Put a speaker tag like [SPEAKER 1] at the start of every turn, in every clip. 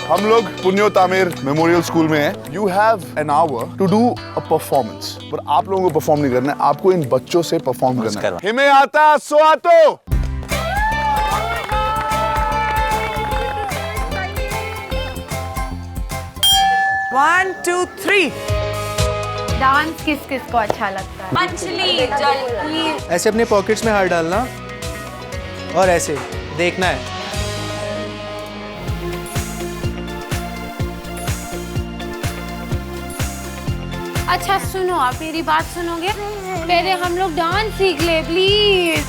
[SPEAKER 1] हम लोग पुण्यो Tamer memorial school में हैं। You have an hour to do a performance, पर आप लोगों को परफॉर्म नहीं करना है, आपको इन बच्चों से परफॉर्म करना है। हिमें आता सो आतो।
[SPEAKER 2] One, two, three.
[SPEAKER 3] डांस किस किस को अच्छा लगता है?
[SPEAKER 4] मछली, जल,
[SPEAKER 5] ऐसे अपने पॉकेट्स में हाथ डालना और ऐसे देखना है।
[SPEAKER 3] अच्छा सुनो, आप मेरी बात सुनोगे? पहले हम लोग डांस सीख ले प्लीज।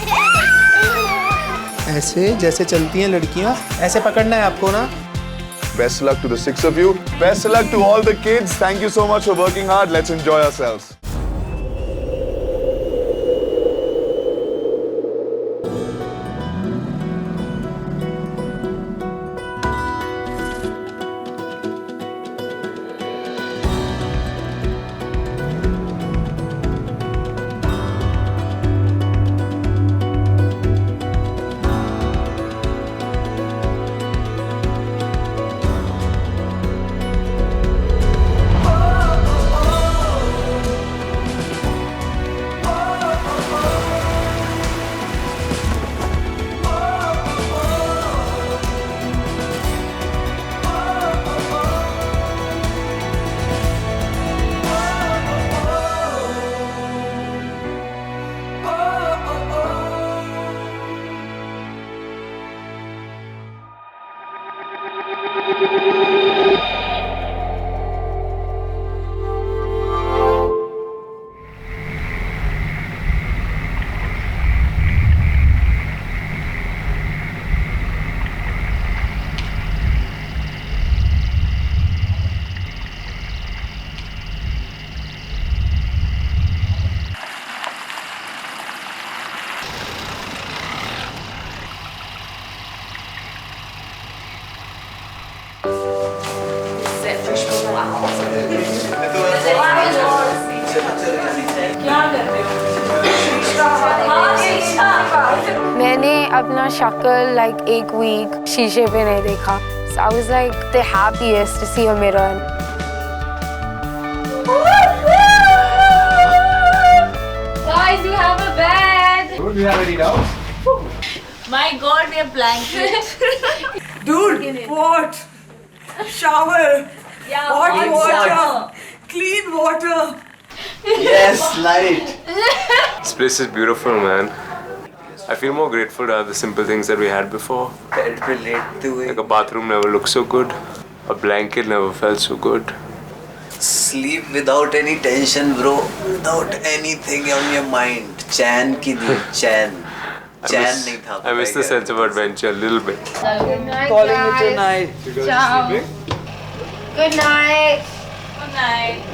[SPEAKER 5] ऐसे जैसे चलती हैं लड़कियां, ऐसे पकड़ना है आपको ना।
[SPEAKER 1] Best luck to the 6 of you. Best luck to all the kids. Thank you so much for working hard. Let's enjoy ourselves.
[SPEAKER 3] मैंने अपना शक्ल like एक वीक शीशे पे नहीं देखा. So I was like the happiest to see a mirror.
[SPEAKER 4] Guys, you have a bed.
[SPEAKER 5] Do you have any doubts?
[SPEAKER 4] My God, we have blankets.
[SPEAKER 2] Dude, what? Shower.
[SPEAKER 4] Yeah,
[SPEAKER 2] Hot
[SPEAKER 4] hot
[SPEAKER 2] water.
[SPEAKER 4] shower.
[SPEAKER 2] Clean water.
[SPEAKER 5] Yes, light.
[SPEAKER 6] This place is beautiful, man. I feel more grateful to have the simple things that we had before.
[SPEAKER 5] Bed पे लेटते हुए.
[SPEAKER 6] Like a bathroom never looked so good. A blanket never felt so good.
[SPEAKER 7] Sleep without any tension, bro. Without anything on your mind. चैन की नींद, चैन. चैन नहीं था.
[SPEAKER 6] I miss the sense of adventure a little bit.
[SPEAKER 3] Good night,
[SPEAKER 5] Calling you
[SPEAKER 3] guys.
[SPEAKER 5] tonight.
[SPEAKER 3] Ciao. Good night.
[SPEAKER 4] Good night.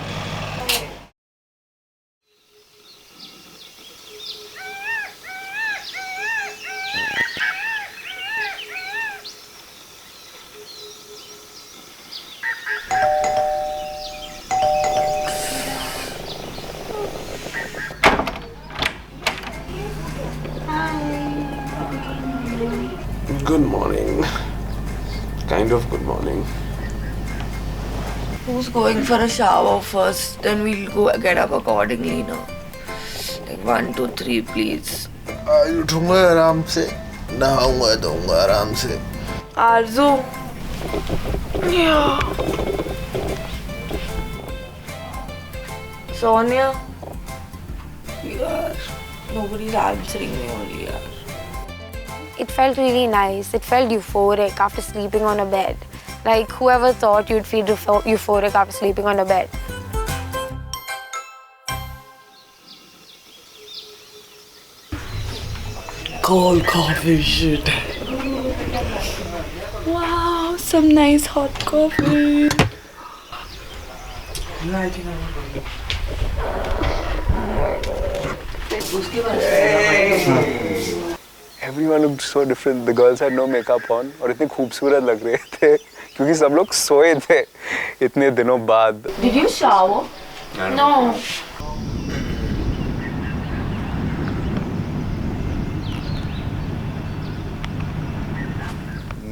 [SPEAKER 6] Good morning. Kind of good morning.
[SPEAKER 8] Who's going for a shower first? Then we'll go get up accordingly now. Like 1, 2, 3, please.
[SPEAKER 7] आज उठूंगा आराम से. नहाऊंगा धोऊंगा आराम से.
[SPEAKER 8] Arzu. Yeah. Sonia. Yaar. Nobody's answering me only, yaar.
[SPEAKER 3] It felt really nice. It felt euphoric after sleeping on a bed. Like whoever thought you'd feel euphoric after sleeping on a bed.
[SPEAKER 8] Cold coffee shit. Wow, some nice hot coffee.
[SPEAKER 6] Everyone looked so different. The girls had no makeup on और इतने खूबसूरत लग रहे थे क्योंकि सब लोग सोए थे इतने दिनों बाद.
[SPEAKER 8] Did you shower?
[SPEAKER 3] No.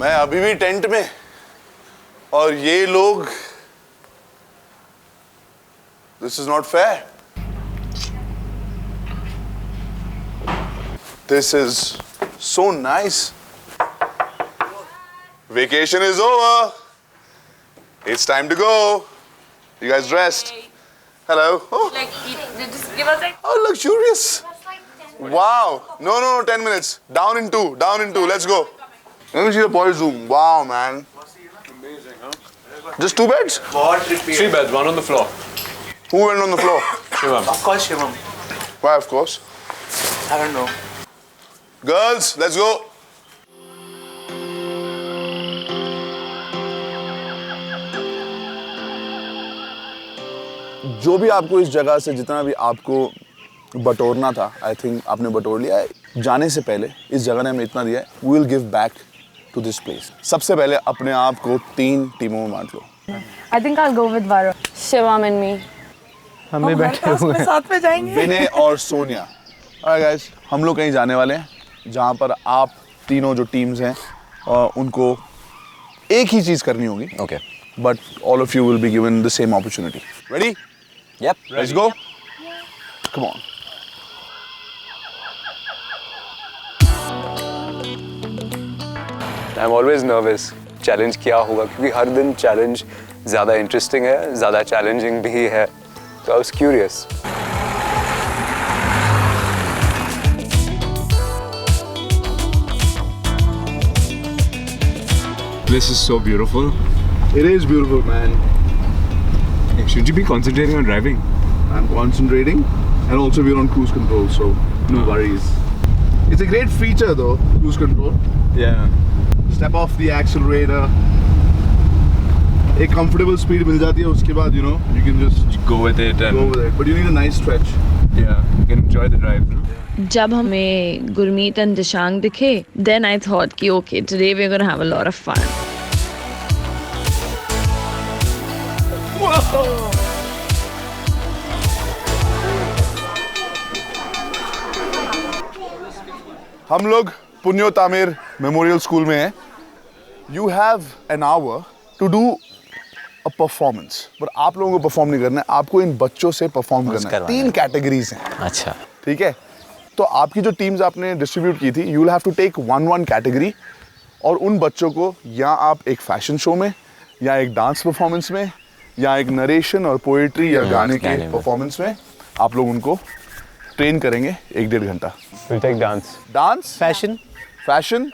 [SPEAKER 1] मैं अभी भी टेंट में. और ये लोग, this is not fair. This is so nice. Vacation is over. It's time to go. You guys dressed? Hello. Oh,
[SPEAKER 4] Just give us like.
[SPEAKER 1] oh luxurious. Wow. No, 10 minutes. Down in two. Let's go. Let me see the boys' room. Wow, man. Just 2 beds?
[SPEAKER 6] 3 beds, 1 on the floor.
[SPEAKER 1] Who went on the floor?
[SPEAKER 6] Shivam.
[SPEAKER 7] Of course, Shivam.
[SPEAKER 1] Why, of course.
[SPEAKER 7] I don't know.
[SPEAKER 1] Girls, let's go. जो भी आपको इस जगह से जितना भी आपको बटोरना था, आई थिंक आपने बटोर लिया है। जाने से पहले इस जगह ने हमें इतना दिया है, we will give back to this place. सबसे पहले अपने आप को 3 टीमों में बांट लो।
[SPEAKER 4] I think I'll go with Varun. Shivam and me.
[SPEAKER 5] हम भी बैठे हुए हैं।
[SPEAKER 2] साथ में जाएंगे।
[SPEAKER 1] विनय और सोनिया। Alright guys, हम लोग कहीं जाने वाले हैं जहाँ पर आप तीनों जो टीम्स हैं उनको एक ही चीज़ करनी होगी।
[SPEAKER 7] Okay.
[SPEAKER 1] But all of you will be given the same opportunity. Ready?
[SPEAKER 7] Yep.
[SPEAKER 1] Let's go. Come on.
[SPEAKER 6] I'm always nervous. Challenge क्या होगा, क्योंकि हर दिन चैलेंज ज़्यादा इंटरेस्टिंग है, ज़्यादा चैलेंजिंग भी है, तो I was curious.
[SPEAKER 9] This is so beautiful.
[SPEAKER 1] It is beautiful, man.
[SPEAKER 9] Should you be concentrating on driving?
[SPEAKER 1] I'm concentrating, and also we're on cruise control, so no worries. It's a great feature, though, cruise control.
[SPEAKER 9] Yeah.
[SPEAKER 1] Step off the accelerator. एक comfortable speed मिल जाती है, उसके बाद you know you can just
[SPEAKER 9] Go with it and
[SPEAKER 1] go with it. But you need a nice stretch.
[SPEAKER 9] yeah, you can enjoy the drive. No?
[SPEAKER 8] जब हमें Gurmeet and Dishang दिखे, then I thought कि okay, today we're gonna have a lot of fun.
[SPEAKER 1] हम लोग पुन्यो Tamir memorial school में हैं। You have an hour to do a performance. पर आप लोगों को परफॉर्म नहीं करना है, आपको इन बच्चों से परफॉर्म करना है। 3 कैटेगरीज हैं।
[SPEAKER 7] अच्छा।
[SPEAKER 1] ठीक है, तो आपकी जो टीम्स आपने डिस्ट्रीब्यूट की थी, you will have to take 1 category और उन बच्चों को या आप एक फैशन शो में या एक डांस परफॉर्मेंस में या एक नरेशन और पोएट्री या गाने के परफॉर्मेंस में आप लोग उनको ट्रेन करेंगे 1-1.5 घंटा।
[SPEAKER 6] We'll take dance.
[SPEAKER 1] Dance,
[SPEAKER 5] fashion
[SPEAKER 1] fashion,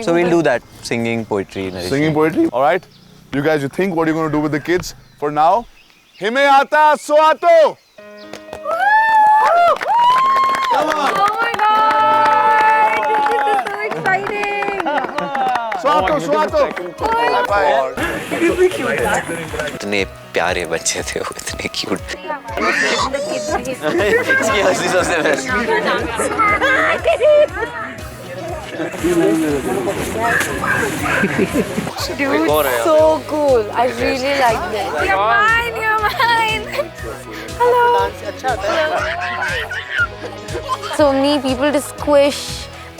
[SPEAKER 7] So we'll do that. Singing, poetry, narration.
[SPEAKER 1] singing poetry. All right, you guys, you think what you're going to do with the kids? For now, hime aata so aato.
[SPEAKER 4] Oh my god! This is so exciting!
[SPEAKER 1] So aato. High five.
[SPEAKER 7] इतने प्यारे बच्चे थे वो, इतने cute. इसकी हंसी सबसे best.
[SPEAKER 3] Dude, so cool. I really like this. You're mine, you're mine. Hello. So many people to squish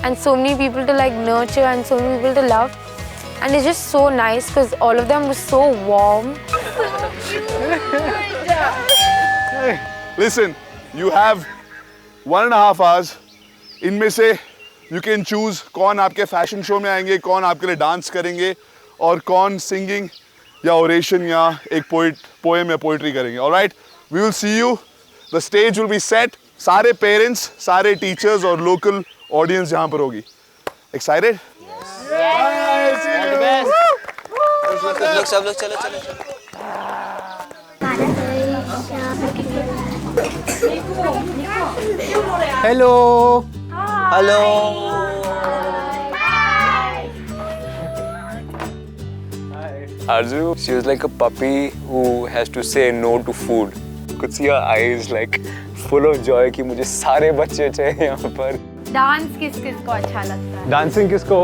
[SPEAKER 3] and so many people to like nurture and so many people to love. And it's just so nice because all of them were so warm.
[SPEAKER 1] Listen, you have 1.5 hours. इनमें से you can choose कौन आपके fashion show में आएंगे, कौन आपके लिए dance करेंगे और कौन सिंगिंग या ओरेशन या एक पोएम या पोइट्री करेंगे। Alright, we will see you. The stage will be set. सारे पेरेंट्स, सारे टीचर्स और लोकल ऑडियंस यहाँ पर होगी। Excited?
[SPEAKER 7] सब लोग चलो चलो चलो।
[SPEAKER 5] Hello
[SPEAKER 7] hello.
[SPEAKER 6] Arzu, she was like a puppy who has to say no to food. You could see her eyes like full of joy कि मुझे सारे बच्चे चाहिए यहाँ पर।
[SPEAKER 4] डांस किस किस को अच्छा लगता है?
[SPEAKER 6] डांसिंग किसको?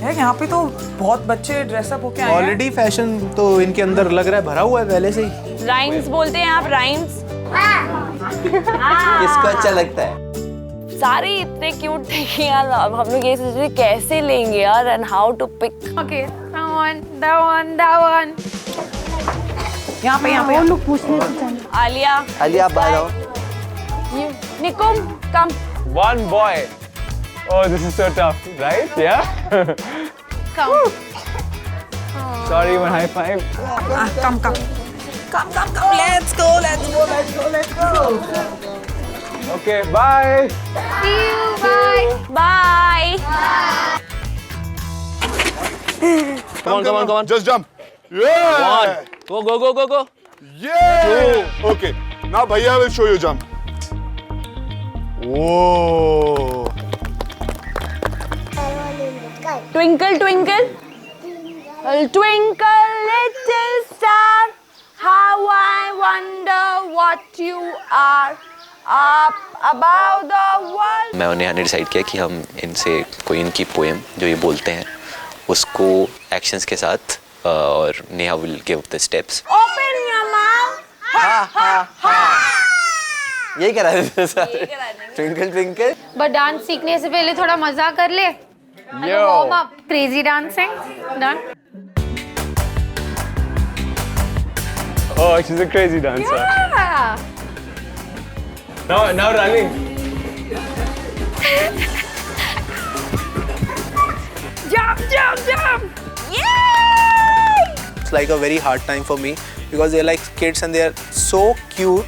[SPEAKER 2] है यहाँ पे तो बहुत बच्चे ड्रेसअप होके आए हैं।
[SPEAKER 5] ऑलरेडी फैशन तो इनके अंदर लग रहा है भरा हुआ है पहले से ही।
[SPEAKER 4] राइम्स बोलते हैं आप, राइम्स?
[SPEAKER 7] किसको अच्छा लगता है?
[SPEAKER 8] सारे इतने क्यूट थे कि यार अब हम लोग ये सोच रहे कैसे लेंगे यार and how to pick.
[SPEAKER 3] Okay, that one.
[SPEAKER 2] यहाँ पे
[SPEAKER 8] आलिया
[SPEAKER 5] आप बाहर आओ.
[SPEAKER 8] निकुम कम.
[SPEAKER 6] One boy. Oh, this is so tough, right? Yeah.
[SPEAKER 3] Come.
[SPEAKER 6] Sorry, one high five.
[SPEAKER 2] come. Let's go.
[SPEAKER 6] Okay, bye.
[SPEAKER 3] See you. Bye.
[SPEAKER 8] Bye.
[SPEAKER 1] Come on. Just jump. Yeah.
[SPEAKER 5] Go.
[SPEAKER 1] Yeah. Okay. Now Bhaiya will show you jump. Whoa.
[SPEAKER 8] Twinkle, twinkle, twinkle, little star, how I wonder what you are, up above the world.
[SPEAKER 7] मैं उन्हें decide किया कि हम इनसे कोई इनकी poem जो ये बोलते हैं उसको एक्शंस के साथ और Neha will give the steps.
[SPEAKER 8] Open your mouth.
[SPEAKER 5] यही करा देते सारे. Twinkle twinkle.
[SPEAKER 3] But dance सीखने से पहले थोड़ा मजा कर ले. Warm up. Crazy dancing. Done.
[SPEAKER 6] Oh, she's a crazy dancer.
[SPEAKER 3] Yeah.
[SPEAKER 6] Now running.
[SPEAKER 3] Jump.
[SPEAKER 8] Yay!
[SPEAKER 5] It's like a very hard time for me because they're like kids and they're so cute.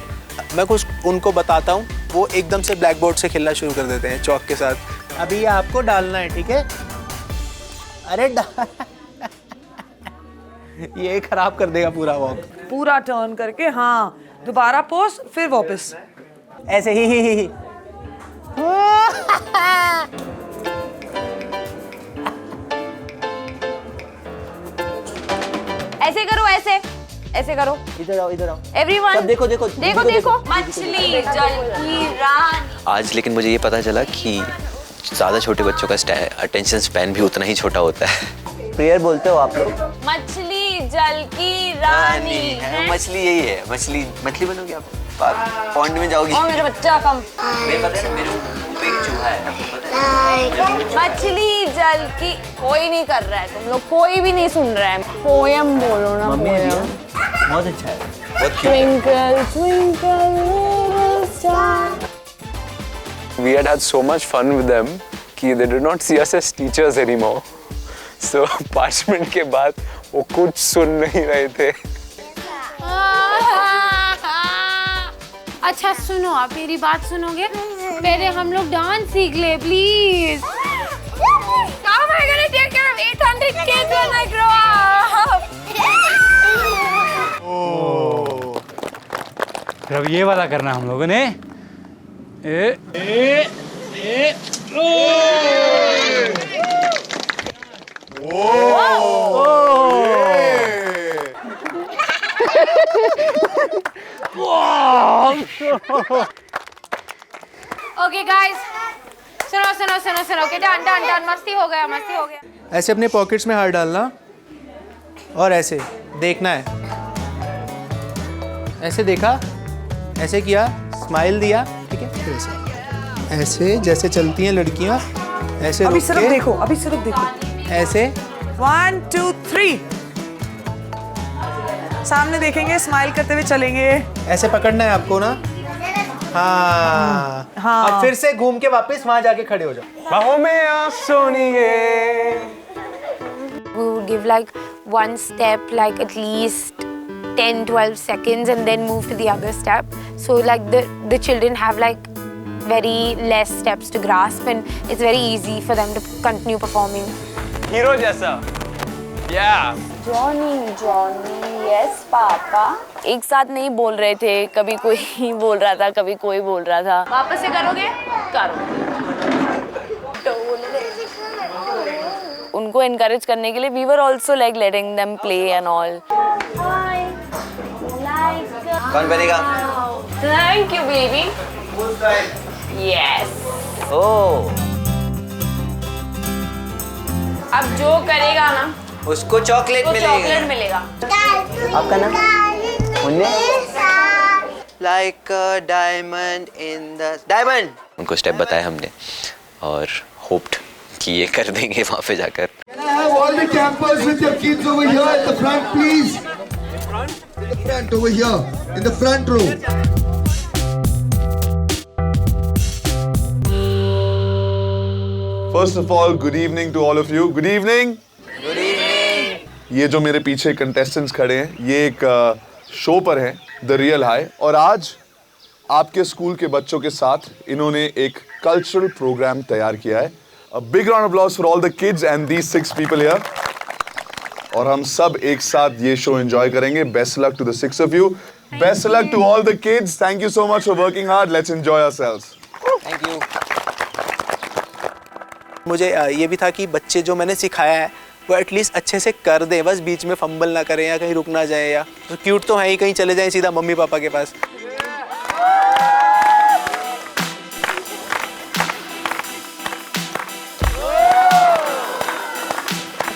[SPEAKER 5] मैं कुछ उनको बताता हूँ, वो एकदम से black board से खेलना शुरू कर देते हैं चौक के साथ. अभी ये आपको डालना है, ठीक है? अरे ये खराब कर देगा पूरा वॉक.
[SPEAKER 2] पूरा टर्न करके हाँ दोबारा पोज फिर वापस
[SPEAKER 5] ऐसे ही.
[SPEAKER 8] ऐसे करो ऐसे करो.
[SPEAKER 5] इधर आओ.
[SPEAKER 8] Everyone.
[SPEAKER 5] सब देखो.
[SPEAKER 8] मछली जल की रानी.
[SPEAKER 7] आज लेकिन मुझे ये पता चला कि ज़्यादा छोटे बच्चों का अटेंशन स्पैन भी उतना ही छोटा होता है.
[SPEAKER 5] प्रेयर बोलते हो आप लोग?
[SPEAKER 8] मछली जल की रानी है.
[SPEAKER 7] मछली यही है. मछली बनोगे आप. पॉन्ड में जाओगी.
[SPEAKER 8] और मेरा बच्चा कम.
[SPEAKER 7] मेरे पता है मेरे मुंह पे एक चूहा है. आपको पता है?
[SPEAKER 8] मछली जल की. कोई नहीं कर रहा है, तुम लोग कोई भी नहीं सुन रहा है. पोयम बोलो ना. पोयम
[SPEAKER 5] बहुत अच्छा है.
[SPEAKER 8] Twinkle, twinkle, little star.
[SPEAKER 6] We had so much fun with them कि they did not see us as teachers anymore. So 5 minute के बाद वो कुछ सुन नहीं रहे थे.
[SPEAKER 3] अच्छा सुनो, आप मेरी बात सुनोगे? पहले हम लोग डांस सीख ले please. How am I gonna take care of 800 kids when I grow up?
[SPEAKER 10] फिर अब ये वाला करना हम लोगों ने.
[SPEAKER 3] Okay guys, सुनो. Okay, done. मस्ती हो गया.
[SPEAKER 5] ऐसे अपने पॉकेट्स में हाथ डालना और ऐसे देखना है. ऐसे देखा, ऐसे किया, स्माइल दिया, ठीक है? फिर ऐसे जैसे चलती हैं लड़कियां, ऐसे
[SPEAKER 2] अभी
[SPEAKER 5] रुक
[SPEAKER 2] सिर्फ
[SPEAKER 5] के,
[SPEAKER 2] देखो
[SPEAKER 5] ऐसे
[SPEAKER 2] 1 2 3 सामने देखेंगे, स्माइल करते हुए चलेंगे.
[SPEAKER 5] ऐसे पकड़ना है आपको ना. हाँ. अब फिर से घूम के वापस वहां जाके खड़े हो जाओ.
[SPEAKER 6] बाहों में आप सोनिए.
[SPEAKER 3] We would give like one step, like at least 10-12 seconds, and then move to the other step. So like the children have like very less steps to grasp, and it's very easy for them to continue performing.
[SPEAKER 6] Hero जैसा. Yeah.
[SPEAKER 8] Johnny yes papa. एक साथ नहीं बोल रहे थे, कभी कोई बोल रहा था, कभी कोई बोल रहा था. वापस से करोगे? करो. उनको encourage करने के लिए we were also like letting them play and all.
[SPEAKER 7] कौन बनेगा?
[SPEAKER 8] Thank you baby. Yes.
[SPEAKER 7] ओह.
[SPEAKER 8] अब जो करेगा ना
[SPEAKER 7] उसको चॉकलेट
[SPEAKER 8] मिलेगा.
[SPEAKER 7] आपका नाम? मुन्ने?
[SPEAKER 5] like a diamond in the diamond.
[SPEAKER 7] उनको स्टेप बताए हमने और होप्ड कि ये कर देंगे वहाँ पे जाकर.
[SPEAKER 11] Can I have all the campers with your kids over here at the front, please? In the front, over here, in the front row.
[SPEAKER 1] First of all, good evening to all of you. Good evening.
[SPEAKER 7] Good evening.
[SPEAKER 1] ये जो मेरे पीछे contestants खड़े हैं, ये एक show पर हैं, द रियल हाई, और आज आपके स्कूल के बच्चों के साथ इन्होंने एक कल्चरल प्रोग्राम तैयार किया है. A big round of applause for all the kids and these 6 people here. और हम सब एक साथ ये शो एंजॉय करेंगे. Best luck to the 6 of you. Best luck to all the kids. Thank you so much for working hard. Let's enjoy ourselves.
[SPEAKER 5] Thank you. मुझे ये भी था कि बच्चे जो मैंने सिखाया है वो एटलीस्ट अच्छे से कर दें, बस बीच में फंबल ना करें या कहीं रुक ना जाए, या तो क्यूट तो है ही, कहीं चले जाएं सीधा मम्मी पापा के पास.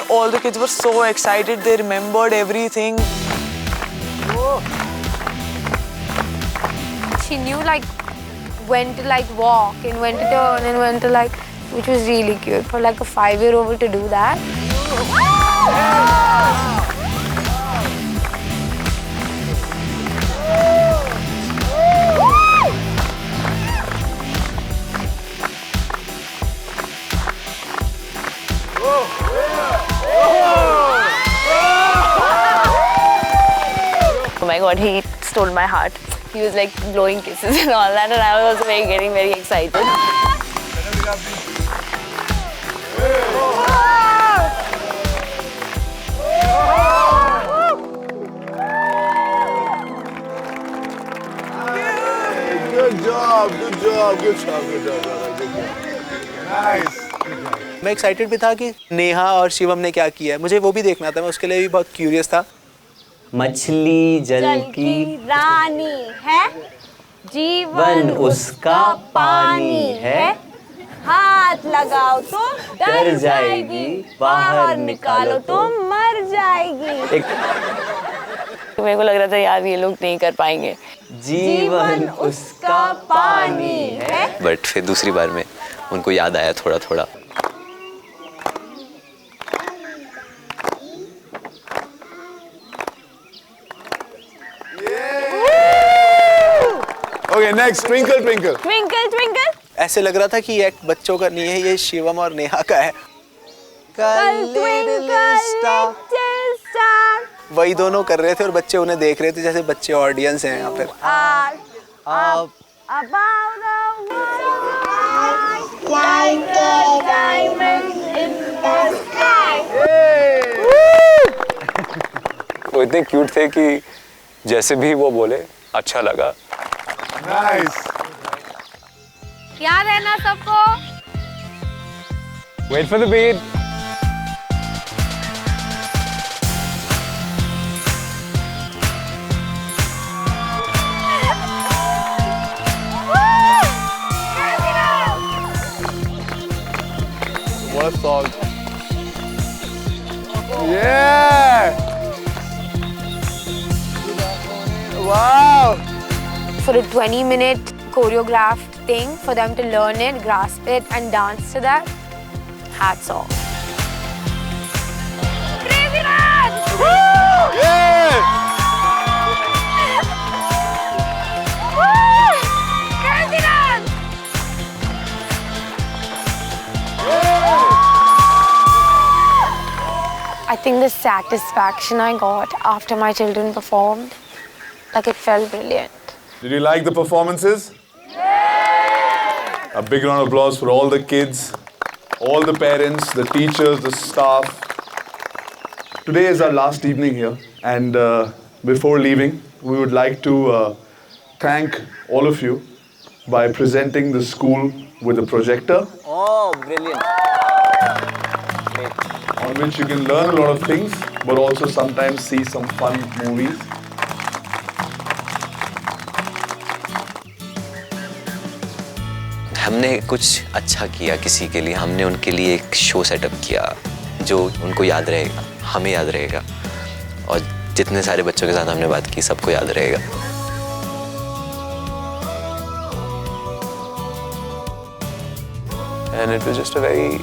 [SPEAKER 2] All the kids were so excited. They remembered everything.
[SPEAKER 3] She knew like when to like walk and when to turn and when to like, which was really cute for like a 5-year-old to do that.
[SPEAKER 8] Oh my God, he stole my heart. He was like blowing kisses and all that, and I was also getting very excited.
[SPEAKER 1] Good job, good job, good job, good job, good job. Nice.
[SPEAKER 5] मैं excited भी था कि नेहा और शिवम ने क्या किया है, मुझे वो भी देखना था. मैं उसके लिए भी बहुत क्यूरियस था.
[SPEAKER 12] मछली जल की
[SPEAKER 8] रानी है,
[SPEAKER 12] जीवन उसका पानी है,
[SPEAKER 8] हाथ लगाओ तो
[SPEAKER 12] डर जाएगी, बाहर निकालो तो
[SPEAKER 8] मर जाएगी. मेरे को लग रहा था यार ये लोग नहीं कर पाएंगे.
[SPEAKER 12] जीवन उसका पानी है.
[SPEAKER 7] बट फिर दूसरी बार में उनको याद आया थोड़ा थोड़ा.
[SPEAKER 1] Okay, next, twinkle, twinkle.
[SPEAKER 8] Twinkle, twinkle.
[SPEAKER 5] ऐसे लग रहा था कि ये बच्चों का नहीं है, ये शिवम और नेहा का है. वही दोनों कर रहे थे और बच्चे उन्हें देख रहे थे जैसे बच्चे ऑडियंस हैं यहाँ पर.
[SPEAKER 6] वो इतने क्यूट थे कि जैसे भी वो बोले अच्छा लगा.
[SPEAKER 1] Nice.
[SPEAKER 3] याद है ना सबको?
[SPEAKER 10] Wait for the beat.
[SPEAKER 1] What a song. Yeah. Wow.
[SPEAKER 3] For a 20-minute choreographed thing, for them to learn it, grasp it, and dance to that, hats off. Crazy Run!
[SPEAKER 1] Woo! Yeah.
[SPEAKER 3] Woo! Crazy Run! I think the satisfaction I got after my children performed, like it felt brilliant.
[SPEAKER 1] Did you like the performances? A big round of applause for all the kids, all the parents, the teachers, the staff. Today is our last evening here, and before leaving, we would like to thank all of you by presenting the school with a projector.
[SPEAKER 5] Oh, brilliant.
[SPEAKER 1] On which you can learn a lot of things, but also sometimes see some fun movies.
[SPEAKER 7] हमने कुछ अच्छा किया किसी के लिए. हमने उनके लिए एक शो सेटअप किया जो उनको याद रहेगा, हमें याद रहेगा, और जितने सारे बच्चों के साथ हमने बात की सबको याद रहेगा.
[SPEAKER 6] And it was just a very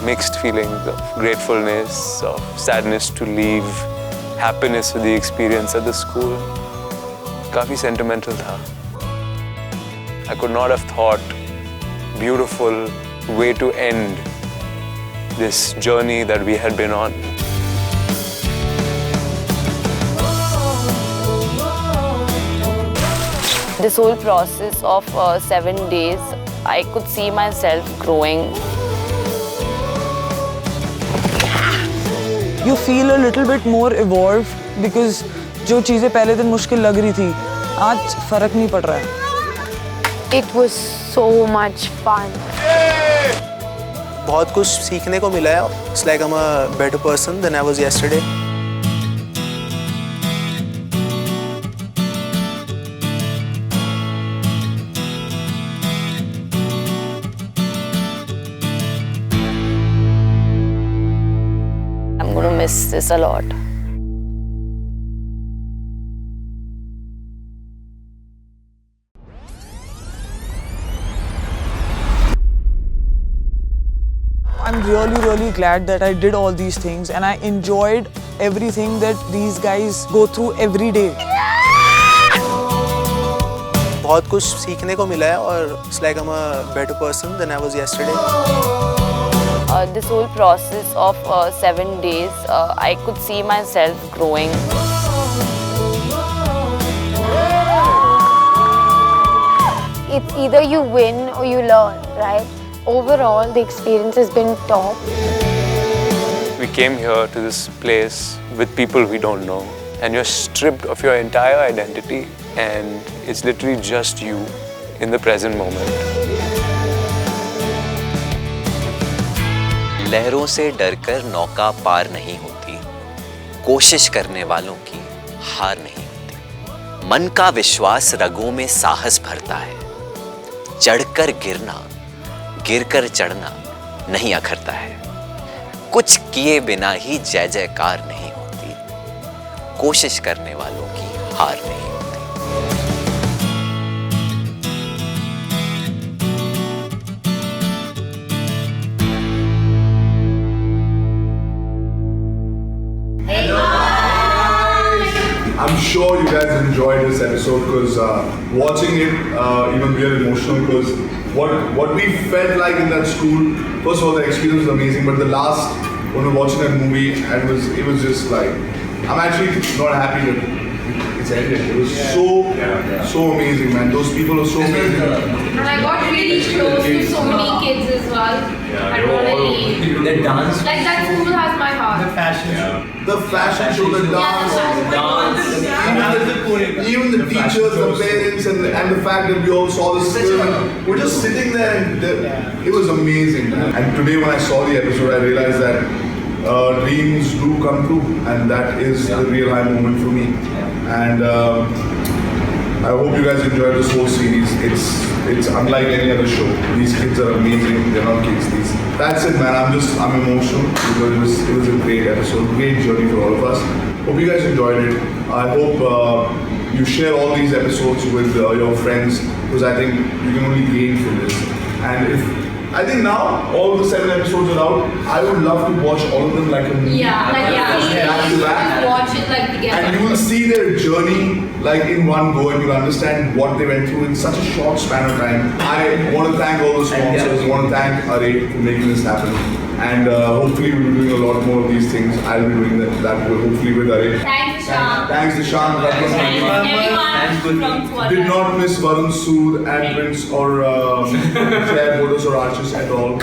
[SPEAKER 6] mixed feeling of gratefulness, of sadness to leave, happiness with the experience at the school. काफी sentimental था. I could not have thought beautiful way to end this journey that we had been on.
[SPEAKER 8] This whole process of 7 days, I could see myself growing.
[SPEAKER 2] You feel a little bit more evolved because जो चीज़ें पहले दिन मुश्किल लग रही थी, आज फर्क नहीं पड़ रहा है.
[SPEAKER 3] It was so much fun.
[SPEAKER 5] बहुत कुछ सीखने को मिला है. It's like I'm a better person than I was yesterday.
[SPEAKER 8] I'm going to miss this a lot.
[SPEAKER 2] I'm really glad that I did all these things and I enjoyed everything that these guys go through every day.
[SPEAKER 5] बहुत कुछ सीखने को मिला है और it's like I'm a better person than I was yesterday.
[SPEAKER 8] This whole process of 7 days, I could see myself growing.
[SPEAKER 3] It's either you win or you learn, right? Overall, the experience has been top.
[SPEAKER 6] We came here to this place with people we don't know, and you're stripped of your entire identity, and it's literally just you in the present moment.
[SPEAKER 7] लहरों से डरकर नौका पार नहीं होती, कोशिश करने वालों की हार नहीं होती. मन का विश्वास रगों में साहस भरता है, चढ़कर गिरना, गिरकर चढ़ना नहीं अखरता है. कुछ किए बिना ही जय जयकार नहीं होती, कोशिश करने वालों की हार नहीं होती.
[SPEAKER 1] I'm sure you guys enjoyed this episode because watching it, even we are emotional because what we felt like in that school. First of all, the experience was amazing, but the last when we were watching that movie, it was just like I'm actually not happy that it's ended. It was so amazing, man. Those people were so amazing.
[SPEAKER 4] And I got really close to so many kids as well. I don't want to leave.
[SPEAKER 12] The dance.
[SPEAKER 4] Like that school has my heart.
[SPEAKER 12] The fashion show.
[SPEAKER 1] The fashion show, the dance, even the teachers, the parents, and the fact that we all saw this film. We're just sitting there, and it was amazing, man. And today, when I saw the episode, I realized that dreams do come true, and that is the real high moment for me. And I hope you guys enjoyed this whole series. It's unlike any other show. These kids are amazing. They're not kids. That's it, man. I'm emotional because it was a great episode, great journey for all of us. Hope you guys enjoyed it. I hope you share all these episodes with your friends because I think you can only gain from this. And I think now all the 7 episodes are out. I would love to watch all of them like a movie. Back to back.
[SPEAKER 4] Watch it like together.
[SPEAKER 1] And you will see their journey like in one go, and you'll understand what they went through in such a short span of time. I want to thank all the sponsors. I want to thank Array for making this happen. And hopefully we'll be doing a lot more of these things. I'll be doing that hopefully with Array.
[SPEAKER 4] Thanks, Shan.
[SPEAKER 1] Thanks to Shan.
[SPEAKER 4] Everyone from
[SPEAKER 1] Did not miss Varun Sood and Prince or Claire Bodos or Archers at all.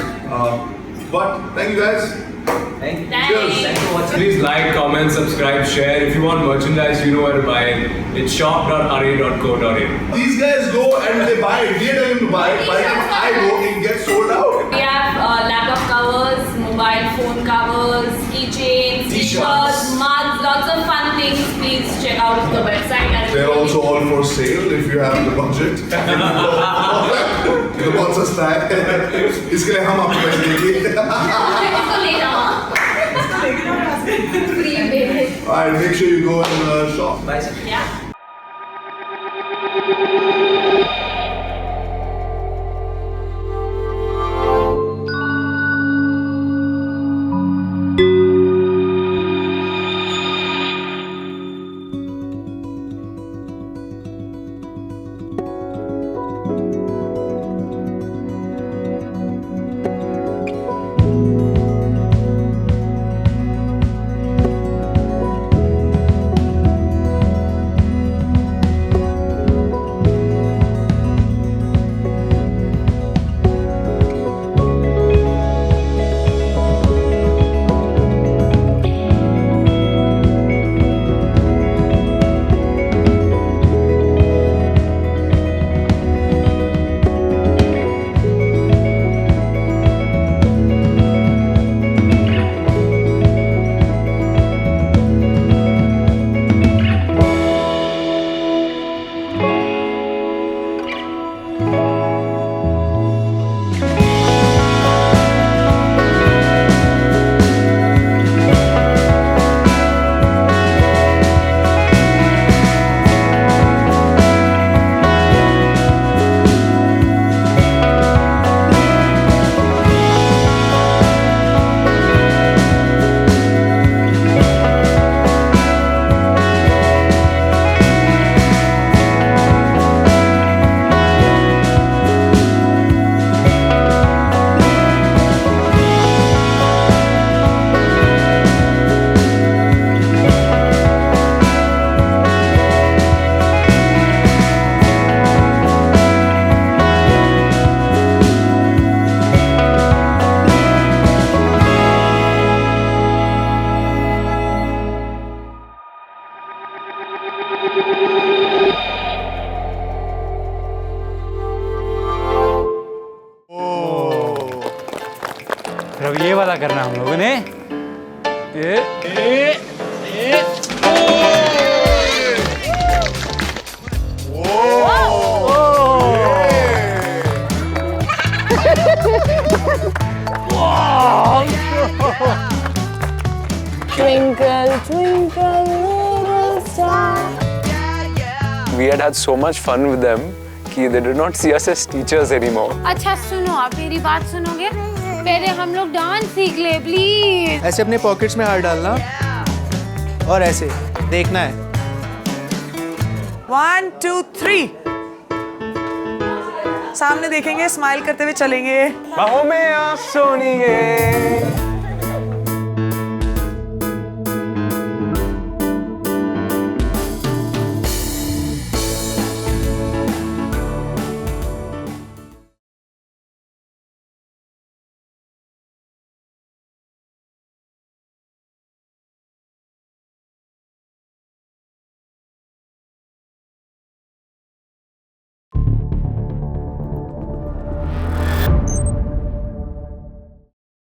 [SPEAKER 1] But thank you guys.
[SPEAKER 12] Thank you.
[SPEAKER 1] Cheers.
[SPEAKER 12] For watching.
[SPEAKER 9] Please like, comment, subscribe, share. If you want merchandise, you know where to buy it. It's shop.array.co.in.
[SPEAKER 1] These guys go and they buy it. We tell them to buy it. By the time I go, it gets sold out.
[SPEAKER 4] We have laptop covers, mobile phone covers, keychains, t-shirts, mugs, lots of fun things. Please check out the website.
[SPEAKER 1] They're also all for sale if you have the budget. तो बहुत सस्ता है इसके लिए हम आपको पैसे देंगे
[SPEAKER 4] इसको ले जाओ free baby.
[SPEAKER 1] Alright, make sure you go and shop.
[SPEAKER 12] Bye, sir.
[SPEAKER 4] Yeah.
[SPEAKER 10] वाला करना हम लोगों ने।
[SPEAKER 8] Twinkle, twinkle, little star.
[SPEAKER 6] We had so much fun with them कि they did not see us as teachers anymore.
[SPEAKER 3] अच्छा सुनो, आप मेरी बात सुनोगे? पहले हम लोग डांस सीख ले प्लीज।
[SPEAKER 5] ऐसे अपने पॉकेट्स में हाथ डालना और ऐसे देखना है।
[SPEAKER 2] 1, 2, 3 सामने देखेंगे, स्माइल करते हुए चलेंगे।
[SPEAKER 6] बाहों में आप सोनिए।